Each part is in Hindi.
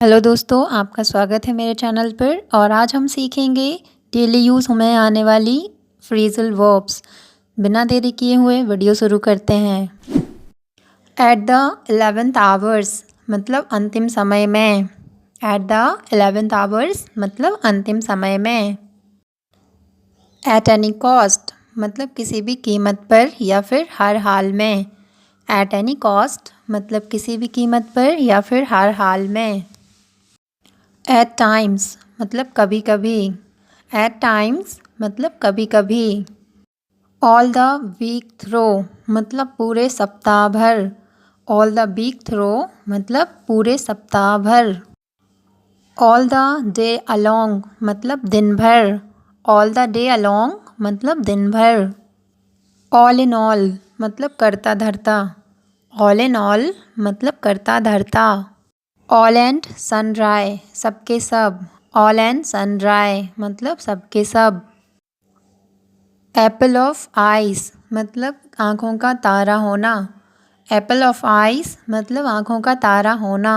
हेलो दोस्तों, आपका स्वागत है मेरे चैनल पर। और आज हम सीखेंगे डेली यूज़ में आने वाली फ्रेजल वर्ब्स। बिना देरी किए हुए वीडियो शुरू करते हैं। एट द 11th आवर्स मतलब अंतिम समय में। एट द 11th आवर्स मतलब अंतिम समय में। एट एनी कॉस्ट मतलब किसी भी कीमत पर या फिर हर हाल में। एट एनी कॉस्ट मतलब किसी भी कीमत पर या फिर हर हाल में। एट टाइम्स मतलब कभी कभी। एट टाइम्स मतलब कभी कभी। ऑल द वीक थ्रो मतलब पूरे सप्ताह भर। ऑल द वीक थ्रो मतलब पूरे सप्ताह भर। ऑल द डे अलोंग मतलब दिन भर। ऑल द डे अलोंग मतलब दिन भर। ऑल इन ऑल मतलब करता धरता। ऑल इन ऑल मतलब करता धरता। ऑल एंड सनराय सबके सब। ऑल एंड सनराय मतलब सबके सब। एप्पल ऑफ आइस मतलब आँखों का तारा होना। एप्पल ऑफ आइस मतलब आँखों का तारा होना।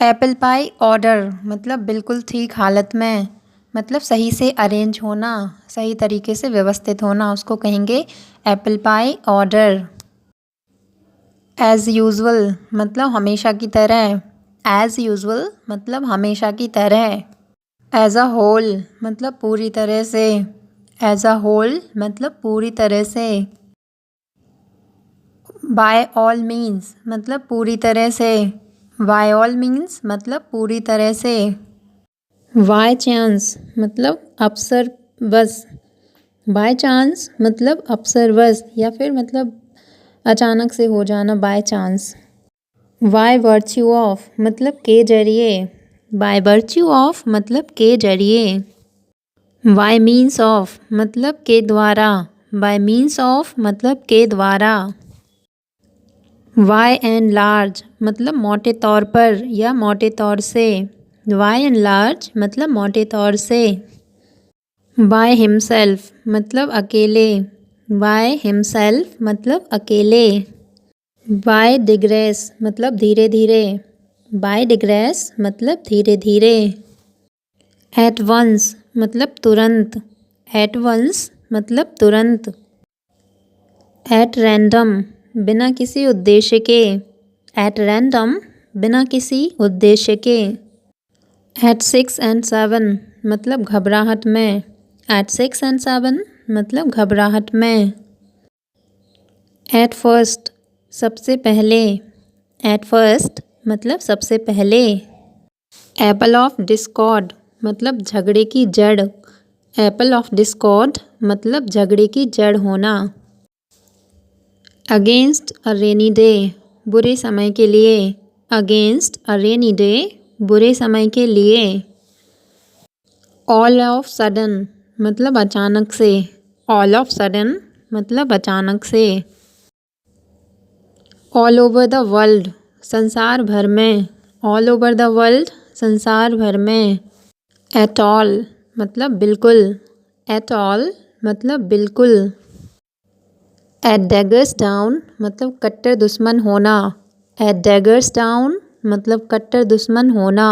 एप्पल पाई ऑर्डर मतलब बिल्कुल ठीक हालत में, मतलब सही से अरेंज होना, सही तरीके से व्यवस्थित होना, उसको कहेंगे apple pie order. As usual मतलब हमेशा की तरह। एज़ यूजुअल मतलब हमेशा की तरह। एज अ होल मतलब पूरी तरह से। एज अ होल मतलब पूरी तरह से। बाय ऑल मीन्स मतलब पूरी तरह से। बाय ऑल मीन्स मतलब पूरी तरह से। बाय चांस मतलब अवसर बस। बाय चांस मतलब अवसर बस या फिर मतलब अचानक से हो जाना, by chance. By virtue of मतलब के जरिए। बाय वर्च्यू ऑफ मतलब के जरिए। बाय मीन्स ऑफ मतलब के द्वारा। बाय मीन्स ऑफ मतलब के द्वारा। बाय एंड लार्ज मतलब मोटे तौर पर या मोटे तौर से। बाय एंड लार्ज मतलब मोटे तौर से। बाय हिमसेल्फ मतलब अकेले। बाय हिमसेल्फ मतलब अकेले। बाय डिग्रेस मतलब धीरे धीरे। बाय डिग्रेस मतलब धीरे धीरे। एट वंस मतलब तुरंत। एट वंस मतलब तुरंत। एट रैंडम बिना किसी उद्देश्य के। एट रैंडम बिना किसी उद्देश्य के। एट 6 and 7 मतलब घबराहट में। एट 6 and 7 मतलब घबराहट में। एट फर्स्ट सबसे पहले। एट फर्स्ट मतलब सबसे पहले। एप्पल ऑफ डिस्कॉर्ड मतलब झगड़े की जड़। एप्पल ऑफ डिस्कॉर्ड मतलब झगड़े की जड़ होना। अगेंस्ट अ रेनी डे बुरे समय के लिए। अगेंस्ट अ रेनी डे बुरे समय के लिए। ऑल ऑफ सडन मतलब अचानक से। ऑल ऑफ सडन मतलब अचानक से। ऑल ओवर द वर्ल्ड संसार भर में। ऑल ओवर द वर्ल्ड संसार भर में। एट ऑल मतलब बिल्कुल। एट ऑल मतलब बिल्कुल। एट डैगर्स डाउन मतलब कट्टर दुश्मन होना। एट डैगर्स डाउन मतलब कट्टर दुश्मन होना।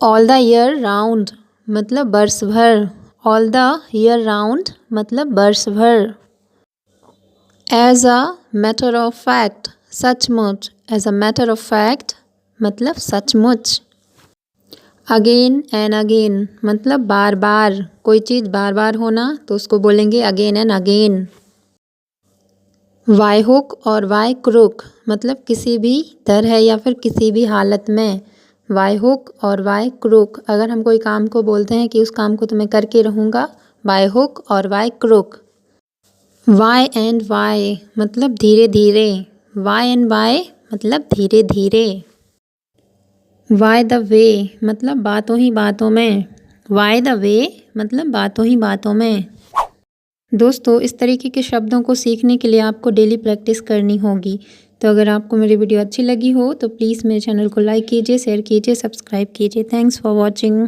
ऑल द ईयर राउंड मतलब बरस भर। ऑल द ईयर राउंड मतलब बरस भर। As a matter of fact सचमुच। As a matter of fact मतलब सचमुच। अगेन एंड अगेन मतलब बार बार, कोई चीज़ बार बार होना तो उसको बोलेंगे again and again. By hook or by crook मतलब किसी भी तरह या फिर किसी भी हालत में। Y hook or by crook अगर हम कोई काम को बोलते हैं कि उस काम को तो मैं करके रहूँगा, by hook or by crook. By and by मतलब धीरे धीरे। वाई एंड वाई मतलब धीरे धीरे। वाई द वे मतलब बातों ही बातों में। वाई द वे मतलब बातों ही बातों में। दोस्तों, इस तरीके के शब्दों को सीखने के लिए आपको डेली प्रैक्टिस करनी होगी। तो अगर आपको मेरी वीडियो अच्छी लगी हो तो प्लीज़ मेरे चैनल को लाइक कीजिए, शेयर कीजिए, सब्सक्राइब कीजिए। Thanks for watching.